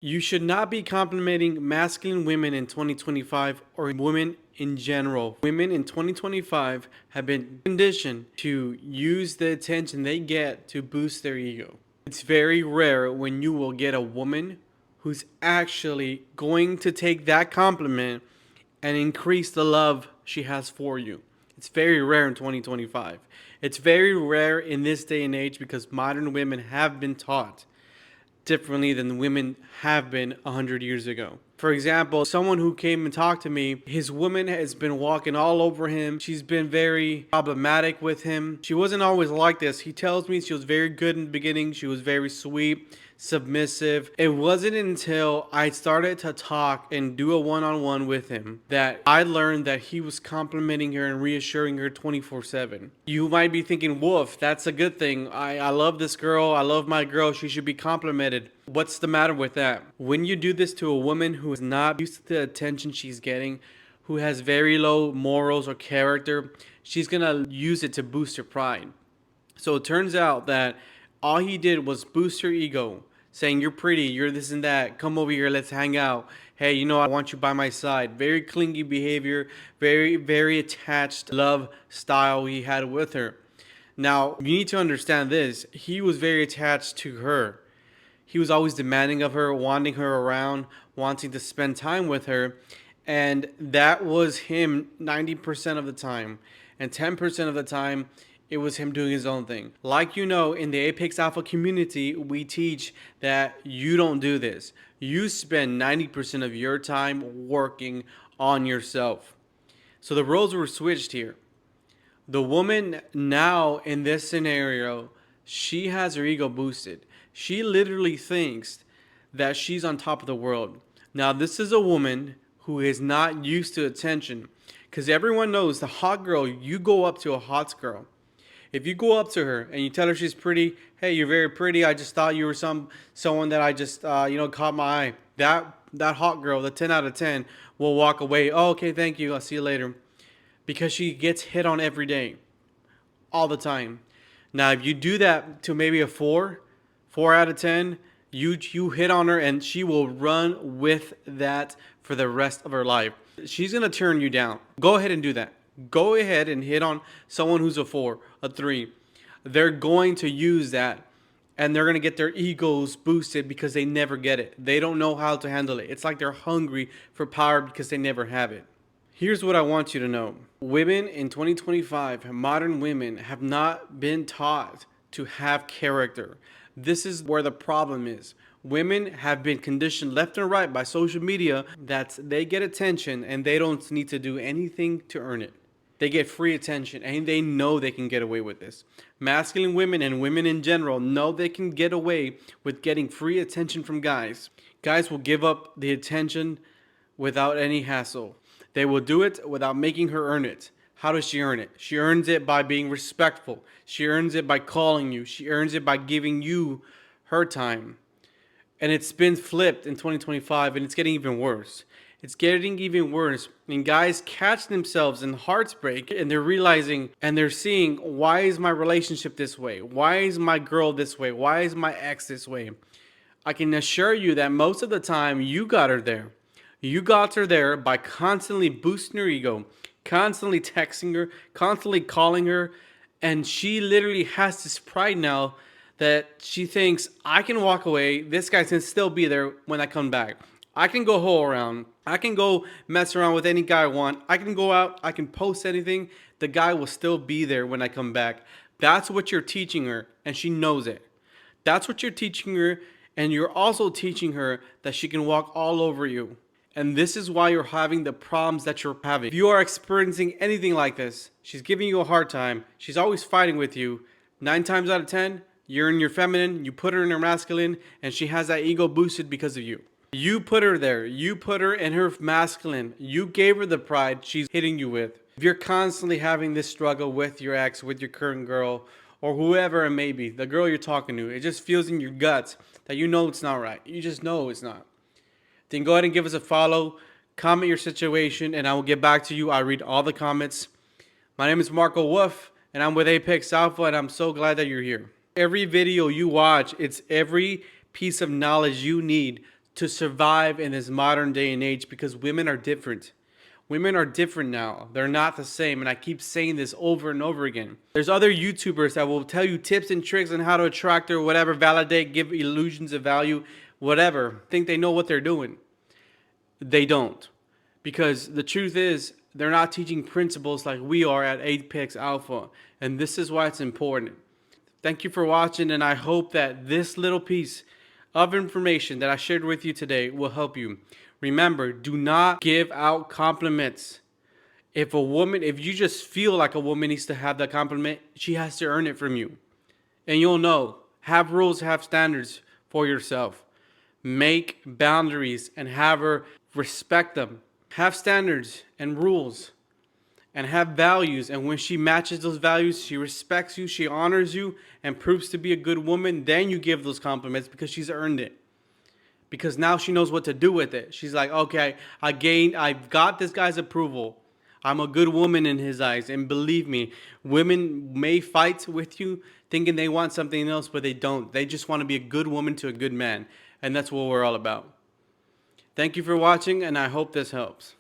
You should not be complimenting masculine women in 2025 or women in general. Women in 2025 have been conditioned to use the attention they get to boost their ego. It's very rare when you will get a woman who's actually going to take that compliment and increase the love she has for you. It's very rare in 2025. It's very rare in this day and age because modern women have been taught differently than women have been 100 years ago. For example, someone who came and talked to me, his woman has been walking all over him. She's been very problematic with him. She wasn't always like this. He tells me she was very good in the beginning. She was very sweet, submissive. It wasn't until I started to talk and do a one-on-one with him that I learned that he was complimenting her and reassuring her 24/7. You might be thinking, Wolf, that's a good thing. I love this girl. I love my girl. She should be complimented. What's the matter with that? When you do this to a woman who is not used to the attention she's getting, who has very low morals or character, she's gonna use it to boost her pride. So it turns out that all he did was boost her ego, saying, "You're pretty, you're this and that, come over here, let's hang out. Hey, I want you by my side." Very clingy behavior, very attached love style he had with her. Now, you need to understand this. He was very attached to her. He was always demanding of her, wanting her around, wanting to spend time with her. And that was him 90% of the time. And 10% of the time, it was him doing his own thing. Like in the Apex Alpha community, we teach that you don't do this. You spend 90% of your time working on yourself. So the roles were switched here. The woman now in this scenario, she has her ego boosted. She literally thinks that she's on top of the world. Now, this is a woman who is not used to attention, because everyone knows the hot girl, you go up to a hot girl. If you go up to her and you tell her she's pretty, hey, you're very pretty. I just thought you were someone that I just caught my eye. That hot girl, the 10 out of 10, will walk away. Oh, okay, thank you. I'll see you later. Because she gets hit on every day, all the time. Now, if you do that to maybe a 4 out of 10, you hit on her and she will run with that for the rest of her life. She's gonna turn you down. Go ahead and do that. Go ahead and hit on someone who's a 4, a 3. They're going to use that and they're going to get their egos boosted because they never get it. They don't know how to handle it. It's like they're hungry for power because they never have it. Here's what I want you to know. Women in 2025, modern women, have not been taught to have character. This is where the problem is. Women have been conditioned left and right by social media that they get attention and they don't need to do anything to earn it. They get free attention and they know they can get away with this. Masculine women and women in general know they can get away with getting free attention from guys. Guys will give up the attention without any hassle. They will do it without making her earn it. How does she earn it? She earns it by being respectful. She earns it by calling you. She earns it by giving you her time. And it's been flipped in 2025 and it's getting even worse. It's getting even worse. And guys catch themselves in hearts break and they're realizing and they're seeing, why is my relationship this way? Why is my girl this way? Why is my ex this way? I can assure you that most of the time you got her there. You got her there by constantly boosting her ego, constantly texting her, constantly calling her. And she literally has this pride now that she thinks, I can walk away. This guy can still be there when I come back. I can go hoe around. I can go mess around with any guy I want. I can go out. I can post anything. The guy will still be there when I come back. That's what you're teaching her, and she knows it. That's what you're teaching her, and you're also teaching her that she can walk all over you. And this is why you're having the problems that you're having. If you are experiencing anything like this, she's giving you a hard time. She's always fighting with you. 9 times out of 10, you're in your feminine, you put her in her masculine, and she has that ego boosted because of you. You put her there. You put her in her masculine. You gave her the pride she's hitting you with. If you're constantly having this struggle with your ex, with your current girl, or whoever it may be, the girl you're talking to, it just feels in your guts that you know it's not right. You just know it's not. Then go ahead and give us a follow. Comment your situation, and I will get back to you. I read all the comments. My name is Marco Wolf, and I'm with Apex Alpha, and I'm so glad that you're here. Every video you watch, it's every piece of knowledge you need to survive in this modern day and age, because women are different. Women are different now. They're not the same. And I keep saying this over and over again. There's other YouTubers that will tell you tips and tricks on how to attract her, whatever, validate, give illusions of value, whatever. Think they know what they're doing. They don't. Because the truth is, they're not teaching principles like we are at Apex Alpha. And this is why it's important. Thank you for watching, and I hope that this little piece of information that I shared with you today will help you. Remember, do not give out compliments. If you just feel like a woman needs to have that compliment, she has to earn it from you. And you'll know. Have rules, have standards for yourself. Make boundaries and have her respect them. Have standards and rules and have values, and when she matches those values, she respects you, she honors you, and proves to be a good woman, then you give those compliments because she's earned it. Because now she knows what to do with it. She's like, okay, I've got this guy's approval. I'm a good woman in his eyes. And believe me, women may fight with you thinking they want something else, but they don't. They just want to be a good woman to a good man. And that's what we're all about. Thank you for watching, and I hope this helps.